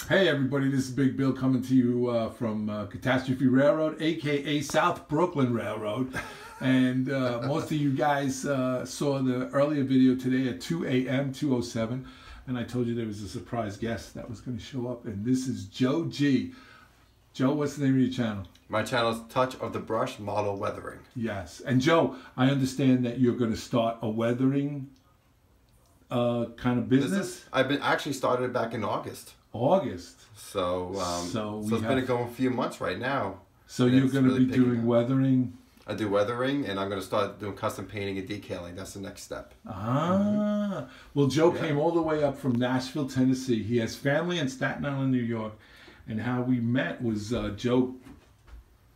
Hey everybody, this is Big Bill coming to you from Catastrophe Railroad, aka South Brooklyn Railroad. And most of you guys saw the earlier video today at 2 a.m., 2:07. And I told you there was a surprise guest that was going to show up. And this is Joe G. Joe, what's the name of your channel? My channel is Touch of the Brush Model Weathering. Yes. And Joe, I understand that you're going to start a weathering kind of business? I've been actually started back in August. August. So it's been going a few months right now. So you're going to be doing weathering? I do weathering, and I'm going to start doing custom painting and decaling. That's the next step. Ah. Well, Joe came all the way up from Nashville, Tennessee. He has family in Staten Island, New York. And how we met was Joe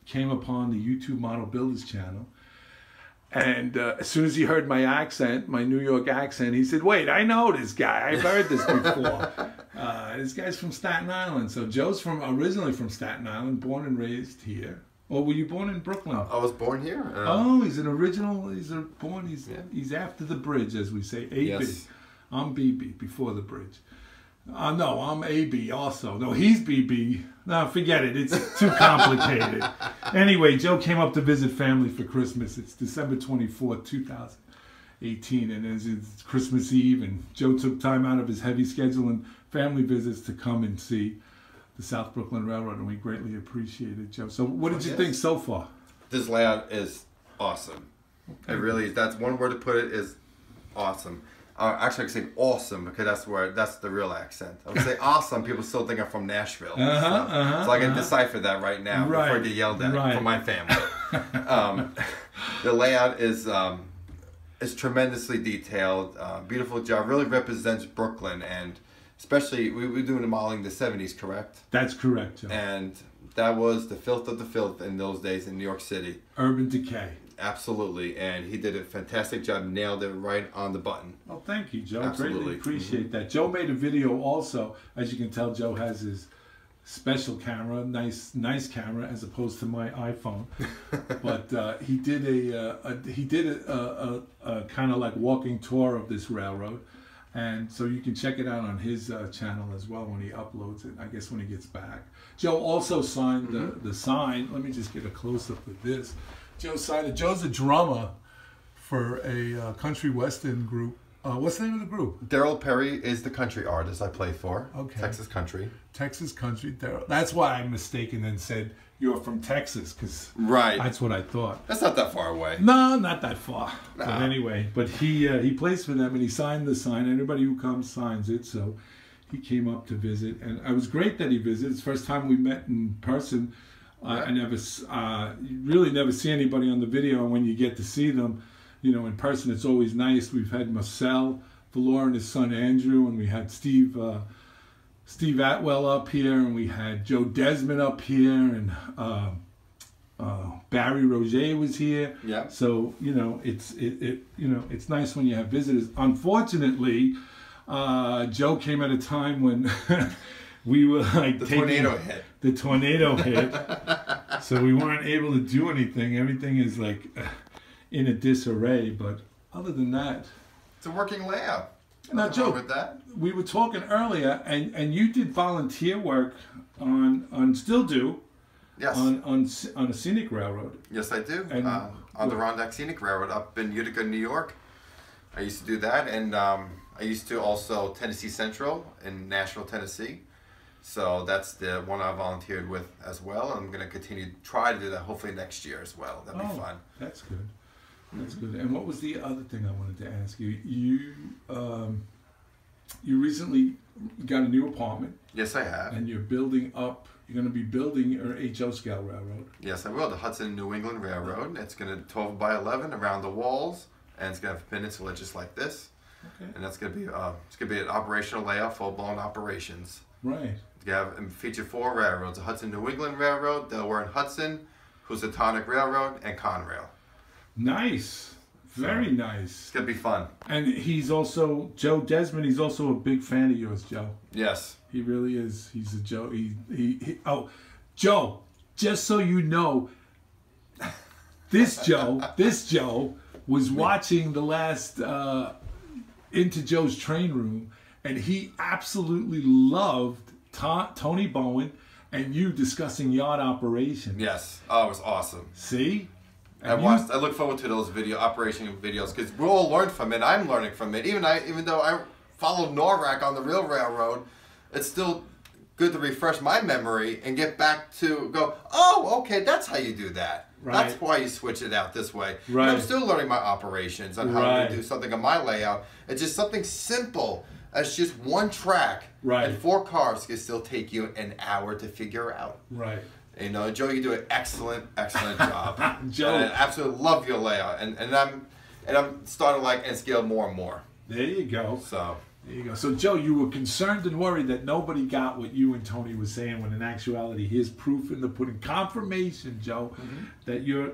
came upon the YouTube Model Builders channel. And as soon as he heard my accent, my New York accent, he said, wait, I know this guy. I've heard this before. This guy's from Staten Island. So Joe's originally from Staten Island, born and raised here. Or were you born in Brooklyn? I was born here. Oh, he's an original, he's after the bridge, as we say, AB. Yes. I'm BB, before the bridge. No, I'm AB also. No, he's BB. No, forget it. It's too complicated. Anyway, Joe came up to visit family for Christmas. It's December 24th, 2018, and it's Christmas Eve, and Joe took time out of his heavy schedule and family visits to come and see the South Brooklyn Railroad, and we greatly appreciate it, Joe. So what did you think so far? This layout is awesome. Okay. It really is. That's one word to put it, is awesome. Actually, I could say awesome, because that's the real accent. I would say awesome. People still think I'm from Nashville. So I can decipher that right now before I get yelled at from my family. The layout is tremendously detailed. Beautiful job. Really represents Brooklyn, and especially we were doing the modeling in the 70s, correct? That's correct, Joe. And that was the filth of the filth in those days in New York City. Urban decay. Absolutely, and he did a fantastic job, nailed it right on the button. Oh, thank you, Joe. Absolutely. Greatly appreciate that. Joe made a video also. As you can tell, Joe has his special camera, nice camera, as opposed to my iPhone. But he did a kind of like walking tour of this railroad, and so you can check it out on his channel as well when he uploads it. I guess when he gets back. Joe also signed the sign. Let me just get a close up of this. Joe signed it. Joe's a drummer for a country western group. What's the name of the group? Daryl Perry is the country artist I play for. Okay. Texas Country. Texas Country. Daryl. That's why I'm mistaken and said you're from Texas, because that's what I thought. That's not that far away. No, not that far. Nah. But anyway, he plays for them, and he signed the sign. Everybody who comes signs it. So he came up to visit, and it was great that he visited. It's the first time we met in person. I really never see anybody on the video, and when you get to see them, you know, in person, it's always nice. We've had Marcel Valor and his son Andrew, and we had Steve Atwell up here, and we had Joe Desmond up here, and Barry Roger was here. Yeah. So you know, it's nice when you have visitors. Unfortunately, Joe came at a time when we were like the tornado hit. The tornado hit, so we weren't able to do anything. Everything is like in a disarray, but other than that, it's a working layout. Now, Joe, with that, we were talking earlier, and you did volunteer work on still do, yes, on a scenic railroad. Yes, I do. And on the Rondack Scenic Railroad up in Utica, New York. I used to do that, and I used to also Tennessee Central in Nashville, Tennessee. So that's the one I volunteered with as well. I'm going to try to do that hopefully next year as well. That'd be fun. That's good. That's good. And what was the other thing I wanted to ask you? You recently got a new apartment. Yes, I have. And you're building up. You're going to be building your HO scale railroad. Yes, I will. The Hudson New England Railroad. It's going to 12 by 11 around the walls, and it's going to have a peninsula just like this. Okay. And that's going to be it's going to be an operational layout, full-blown operations. Right. You have feature 4 railroads: the Hudson New England Railroad, Delaware and Hudson, Housatonic Railroad, and Conrail. Nice. Very nice. It's going to be fun. And he's also, Joe Desmond, he's also a big fan of yours, Joe. Yes. He really is. He's a Joe. Oh, Joe, just so you know, this Joe was watching the last Into Joe's Train Room, and he absolutely loved Tony Bowen and you discussing yacht operations. Yes. Oh, it was awesome. See? I look forward to those operation videos because we all learn from it. I'm learning from it. Even though I followed NORAC on the real railroad, it's still good to refresh my memory and get back to go, oh, okay, that's how you do that. Right. That's why you switch it out this way. Right. I'm still learning my operations on how to do something on my layout. It's just something simple as just one track. Right. And 4 cars can still take you an hour to figure out. Right. You know, Joe, you do an excellent job. Joe, and I absolutely love your layout, and I'm starting to like and scale more and more. There you go. So there you go. So Joe, you were concerned and worried that nobody got what you and Tony were saying, when in actuality, here's proof in the pudding, confirmation, Joe, that your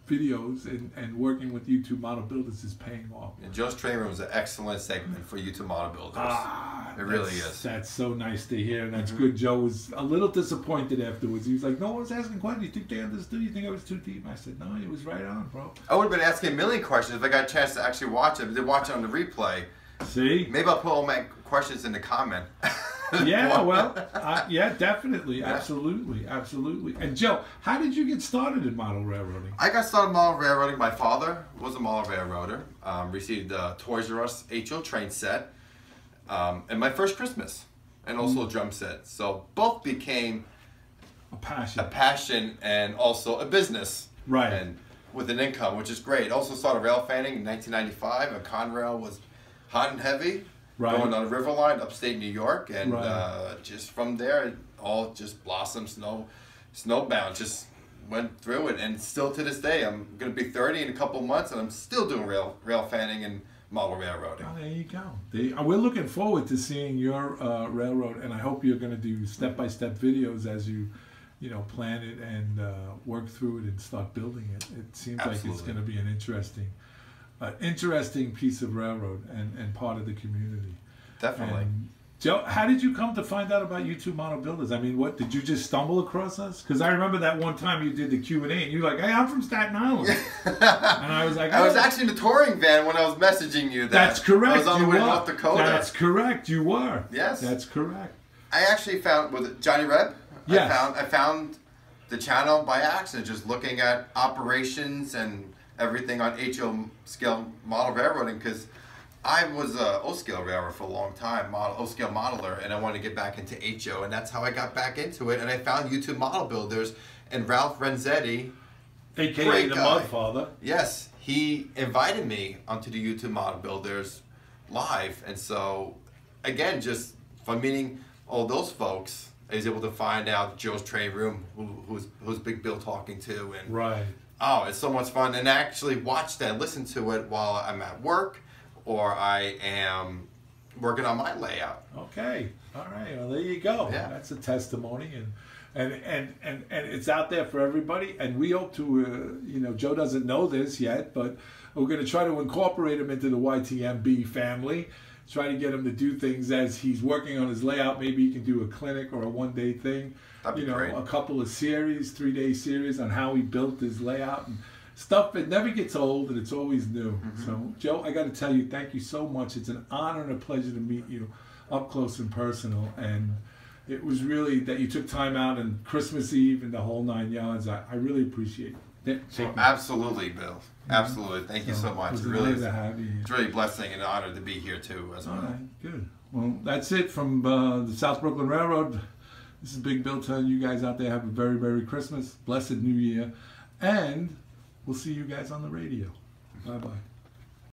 videos and working with YouTube Model Builders is paying off. And Joe's Training Room is an excellent segment for YouTube Model Builders. It really is. That's so nice to hear, and that's good. Joe was a little disappointed afterwards. He was like, no one was asking questions. You think they understood? You think I was too deep? I said, no, it was right on, bro. I would have been asking a million questions if I got a chance to actually watch it. But they watch it on the replay. See? Maybe I'll put all my questions in the comment. Yeah, well, yeah, definitely, absolutely. And Joe, how did you get started in model railroading? I got started in model railroading. My father was a model railroader. Received a Toys R Us HO train set, and my first Christmas, and also a drum set. So both became a passion, and also a business. Right. And with an income, which is great. Also started rail fanning in 1995, and Conrail was hot and heavy. Right. Going on the River Line, upstate New York, and just from there, it all just blossomed, snowbound, just went through it, and still to this day, I'm going to be 30 in a couple months, and I'm still doing rail fanning and model railroading. Oh, there you go. We're looking forward to seeing your railroad, and I hope you're going to do step-by-step videos as you plan it and work through it and start building it. It seems like it's going to be an interesting piece of railroad and part of the community. Definitely. And Joe, how did you come to find out about YouTube Model Builders? I mean, what, did you just stumble across us? Because I remember that one time you did the Q&A and you were like, hey, I'm from Staten Island. And I was like, I was actually in the touring van when I was messaging you that. That's correct. I was on the way to North Dakota. That's correct. You were. Yes. That's correct. I actually found, with Johnny Reb, yes. I found the channel by accident, just looking at operations and everything on HO scale model railroading, because I was a O-scale railroader for a long time, O-scale modeler, and I wanted to get back into HO, and that's how I got back into it. And I found YouTube Model Builders, and Ralph Renzetti, a.k.a. the Mudfather. Yes, he invited me onto the YouTube Model Builders live, and so again, just from meeting all those folks, I was able to find out Joe's Training Room, who's Big Bill talking to, and right. Oh, it's so much fun, and I actually watch that, listen to it while I'm at work, or I am working on my layout. Okay, all right. Well, there you go. Yeah. That's a testimony, and it's out there for everybody. And we hope to, Joe doesn't know this yet, but we're going to try to incorporate him into the YTMB family. Try to get him to do things as he's working on his layout. Maybe he can do a clinic or a one-day thing. That'd be great. A couple of series, 3-day series on how he built his layout and stuff. It never gets old, and it's always new. So, Joe, I got to tell you, thank you so much. It's an honor and a pleasure to meet you up close and personal. And it was really that you took time out and Christmas Eve and the whole 9 yards. I really appreciate it. Absolutely, Bill. Absolutely. Thank you so much. It was really to have you. It's really a blessing and an honor to be here too as well. All right, good. Well, that's it from the South Brooklyn Railroad. This is Big Bill telling you guys out there have a very Merry Christmas, blessed New Year, and we'll see you guys on the radio. Bye-bye.